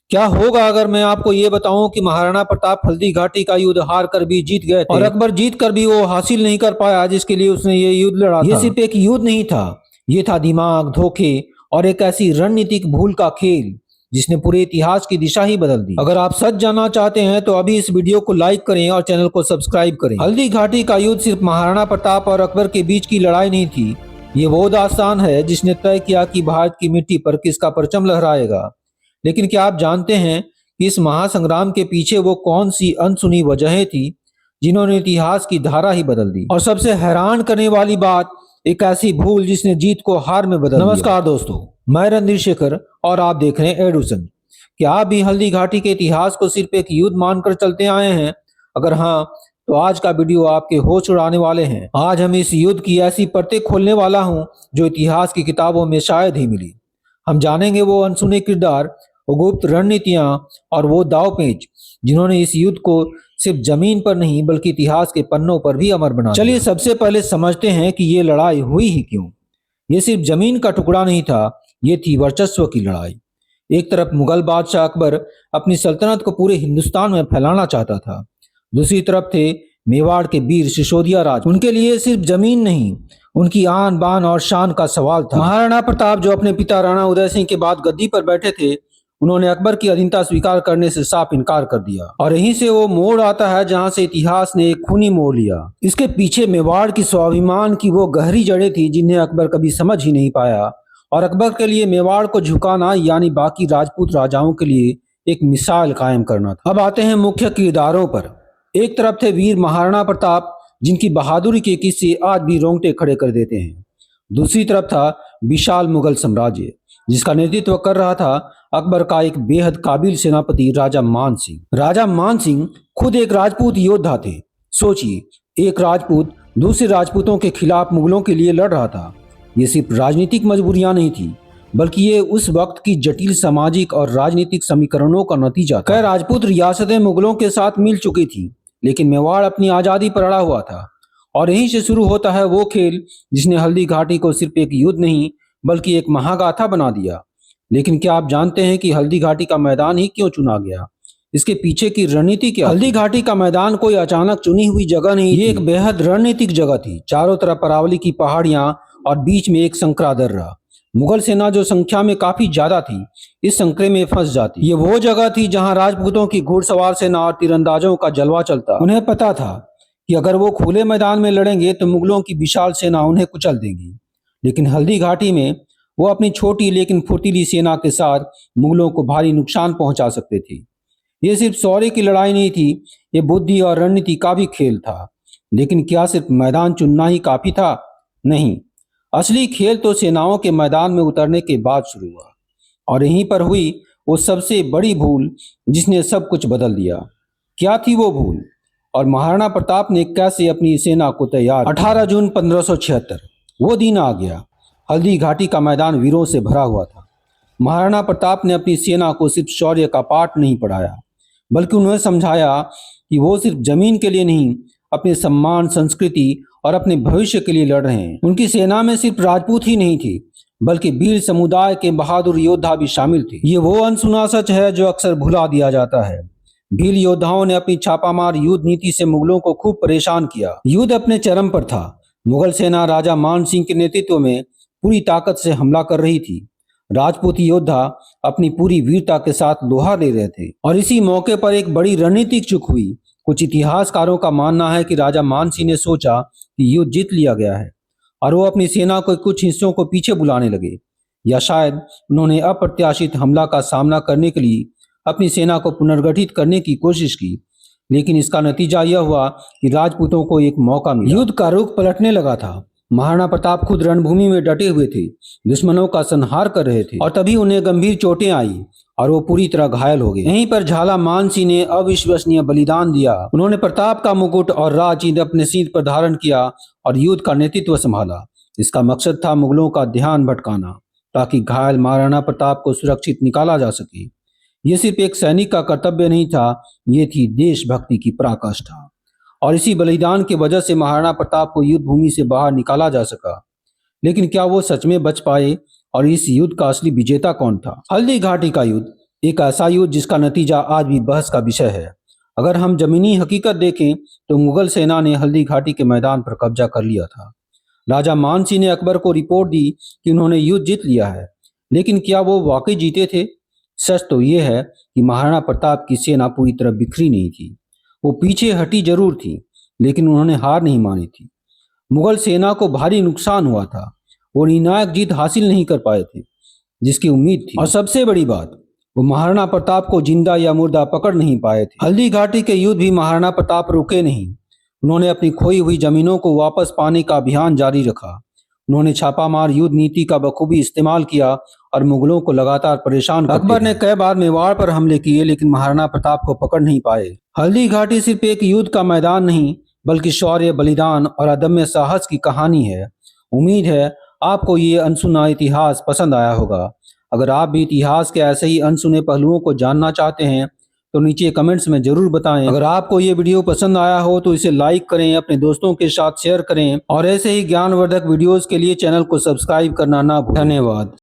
क्या होगा अगर मैं आपको ये बताऊं कि महाराणा प्रताप हल्दी घाटी का युद्ध हार कर भी जीत गए थे और अकबर जीत कर भी वो हासिल नहीं कर पाया जिसके लिए उसने ये युद्ध लड़ा था। ये सिर्फ एक युद्ध नहीं था, ये था दिमाग, धोखे और एक ऐसी रणनीतिक भूल का खेल जिसने पूरे इतिहास की दिशा ही बदल दी। अगर आप सच जानना चाहते हैं तो अभी इस वीडियो को लाइक करें और चैनल को सब्सक्राइब करें। हल्दी घाटी का युद्ध सिर्फ महाराणा प्रताप और अकबर के बीच की लड़ाई नहीं थी, ये वो दास्तान है जिसने तय किया कि भारत की मिट्टी पर किसका परचम लहराएगा। लेकिन क्या आप जानते हैं कि इस महासंग्राम के पीछे वो कौन सी अनसुनी वजहें थी जिन्होंने इतिहास की धारा ही बदल दी। और सबसे हैरान करने वाली बात, एक ऐसी भूल जिसने जीत को हार में बदल दिया। नमस्कार दोस्तों, मैं रणधीर शेखर और आप देख रहे हैं एडुसन। क्या आप भी हल्दी घाटी के इतिहास को सिर्फ एक युद्ध मानकर चलते आए हैं? अगर हाँ, तो आज का वीडियो आपके होश उड़ाने वाले हैं। आज हम इस युद्ध की ऐसी परतें खोलने वाला हूं जो इतिहास की किताबों में शायद ही मिली। हम जानेंगे वो अनसुने किरदार, वो गुप्त रणनीतियां और वो दांव-पेच जिन्होंने इस युद्ध को सिर्फ जमीन पर नहीं बल्कि इतिहास के पन्नों पर भी अमर बना दिया। चलिए सबसे पहले समझते हैं कि ये लड़ाई हुई ही क्यों। ये सिर्फ जमीन का टुकड़ा नहीं था, ये थी वर्चस्व की लड़ाई। एक तरफ मुगल बादशाह अकबर अपनी सल्तनत को पूरे हिंदुस्तान में फैलाना चाहता था, दूसरी तरफ थे मेवाड़ के वीर सिसोदिया राज। उनके लिए सिर्फ जमीन नहीं, उनकी आन बान और शान का सवाल था। महाराणा प्रताप जो अपने पिता राणा उदय सिंह के बाद गद्दी पर बैठे थे, उन्होंने अकबर की अधीनता स्वीकार करने से साफ इनकार कर दिया। और यहीं से वो मोड़ आता है जहां से इतिहास ने एक खूनी मोड़ लिया। इसके पीछे मेवाड़ की स्वाभिमान की वो गहरी जड़ें थी जिन्हें अकबर कभी समझ ही नहीं पाया। और अकबर के लिए मेवाड़ को झुकाना यानी बाकी राजपूत राजाओं के लिए एक मिसाल कायम करना था। अब आते हैं मुख्य किरदारों पर। एक तरफ थे वीर महाराणा प्रताप, जिनकी बहादुरी के किस्से आज भी रोंगटे खड़े कर देते हैं। दूसरी तरफ था विशाल मुगल साम्राज्य, जिसका नेतृत्व कर रहा था अकबर का एक बेहद काबिल सेनापति राजा मान सिंह। राजा मान सिंह खुद एक राजपूत योद्धा थे। सोचिए, एक राजपूत दूसरे राजपूतों के खिलाफ मुगलों के लिए लड़ रहा था। ये सिर्फ राजनीतिक मजबूरियां नहीं थी, बल्कि ये उस वक्त की जटिल सामाजिक और राजनीतिक समीकरणों का नतीजा था। कई राजपूत रियासतें मुगलों के साथ मिल चुकी थी, लेकिन मेवाड़ अपनी आजादी पर अड़ा हुआ था। और यहीं से शुरू होता है वो खेल जिसने हल्दी घाटी को सिर्फ एक युद्ध नहीं बल्कि एक महागाथा बना दिया। लेकिन क्या आप जानते हैं कि हल्दी घाटी का मैदान ही क्यों चुना गया? इसके पीछे की रणनीति क्या? हल्दी घाटी का मैदान कोई अचानक चुनी हुई जगह नहीं, ये एक बेहद रणनीतिक जगह थी। चारों तरफ अरावली की पहाड़ियां और बीच में एक संकरा दर्रा। मुगल सेना जो संख्या में काफी ज्यादा थी, इस संकरे में फंस जाती। ये वो जगह थी जहां राजपूतों की घुड़सवार सेना और तीरंदाजों का जलवा चलता। उन्हें पता था कि अगर वो खुले मैदान में लड़ेंगे तो मुगलों की विशाल सेना उन्हें कुचल देगी। लेकिन हल्दी घाटी में वो अपनी छोटी लेकिन फुर्तीली सेना के साथ मुगलों को भारी नुकसान पहुंचा सकते थे। ये सिर्फ शौर्य की लड़ाई नहीं थी, ये बुद्धि और रणनीति का भी खेल था। लेकिन क्या सिर्फ मैदान चुनना ही काफी था? नहीं, असली खेल तो सेनाओं के मैदान में उतरने के बाद शुरू हुआ। और यहीं पर हुई वो सबसे बड़ी भूल जिसने सब कुछ बदल दिया। क्या थी वो भूल और महाराणा प्रताप ने कैसे अपनी सेना को तैयार? 18 जून 1576 वो दिन आ गया। हल्दी घाटी का मैदान वीरों से भरा हुआ था। महाराणा प्रताप ने अपनी सेना को सिर्फ शौर्य का पाठ नहीं पढ़ाया, बल्कि उन्हें समझाया कि वो सिर्फ जमीन के लिए नहीं, अपने सम्मान, संस्कृति और अपने भविष्य के लिए लड़ रहे हैं। उनकी सेना में सिर्फ राजपूत ही नहीं थे, बल्कि वीर समुदाय के बहादुर योद्धा भी शामिल थे। ये वो अनसुना सच है जो अक्सर भुला दिया जाता है। भील योद्धाओं ने अपनी छापामार युद्ध नीति से मुगलों को खूब परेशान किया। युद्ध अपने चरम पर था। मुगल सेना राजा मान सिंह के नेतृत्व में पूरी ताकत से हमला कर रही थी। राजपूती योद्धा अपनी पूरी वीरता के साथ लोहा ले रहे थे। और इसी मौके पर एक बड़ी रणनीतिक चूक हुई। कुछ इतिहासकारों का मानना है कि राजा मान सिंह ने सोचा कि युद्ध जीत लिया गया है और वो अपनी सेना के कुछ हिस्सों को पीछे बुलाने लगे, या शायद उन्होंने अप्रत्याशित हमला का सामना करने के लिए अपनी सेना को पुनर्गठित करने की कोशिश की। लेकिन इसका नतीजा यह हुआ कि राजपूतों को एक मौका मिला। युद्ध का रुख पलटने लगा था। महाराणा प्रताप खुद रणभूमि में डटे हुए थे, दुश्मनों का संहार कर रहे थे। और तभी उन्हें गंभीर चोटें आई और वो पूरी तरह घायल हो गए। यहीं पर झाला मान सिंह ने अविश्वसनीय बलिदान दिया। उन्होंने प्रताप का मुकुट और राजचिन्ह अपने सिर पर धारण किया और युद्ध का नेतृत्व संभाला। इसका मकसद था मुगलों का ध्यान भटकाना, ताकि घायल महाराणा प्रताप को सुरक्षित निकाला जा सके। ये सिर्फ एक सैनिक का कर्तव्य नहीं था, ये थी देशभक्ति की पराकाष्ठा। और इसी बलिदान की वजह से महाराणा प्रताप को युद्ध भूमि से बाहर निकाला जा सका। लेकिन क्या वो सच में बच पाए? और इस युद्ध का असली विजेता कौन था? हल्दी घाटी का युद्ध एक ऐसा युद्ध जिसका नतीजा आज भी बहस का विषय है। अगर हम जमीनी हकीकत देखें तो मुगल सेना ने हल्दी घाटी के मैदान पर कब्जा कर लिया था। राजा मानसिंह ने अकबर को रिपोर्ट दी कि उन्होंने युद्ध जीत लिया है, लेकिन क्या वो वाकई जीते थे? सच तो ये है कि महाराणा प्रताप की सेना पूरी तरह बिखरी नहीं थी। वो पीछे हटी जरूर थी, लेकिन उन्होंने हार नहीं मानी थी। मुगल सेना को भारी नुकसान हुआ था। वो निर्णायक जीत हासिल नहीं कर पाए थे जिसकी उम्मीद थी, और सबसे बड़ी बात, वो महाराणा प्रताप को जिंदा या मुर्दा पकड़ नहीं पाए थे। हल्दी घाटी के युद्ध भी महाराणा प्रताप रुके नहीं। उन्होंने अपनी खोई हुई जमीनों को वापस पाने का अभियान जारी रखा। उन्होंने छापामार युद्ध नीति का बखूबी इस्तेमाल किया और मुगलों को लगातार परेशान करते अकबर ने कई बार मेवाड़ पर हमले किए, लेकिन महाराणा प्रताप को पकड़ नहीं पाए। हल्दी घाटी सिर्फ एक युद्ध का मैदान नहीं, बल्कि शौर्य, बलिदान और अदम्य साहस की कहानी है। उम्मीद है आपको ये अनसुना इतिहास पसंद आया होगा। अगर आप भी इतिहास के ऐसे ही अनसुने पहलुओं को जानना चाहते हैं तो नीचे कमेंट्स में जरूर बताएं। अगर आपको ये वीडियो पसंद आया हो तो इसे लाइक करें, अपने दोस्तों के साथ शेयर करें और ऐसे ही ज्ञानवर्धक वीडियोस के लिए चैनल को सब्सक्राइब करना ना भूलें। धन्यवाद।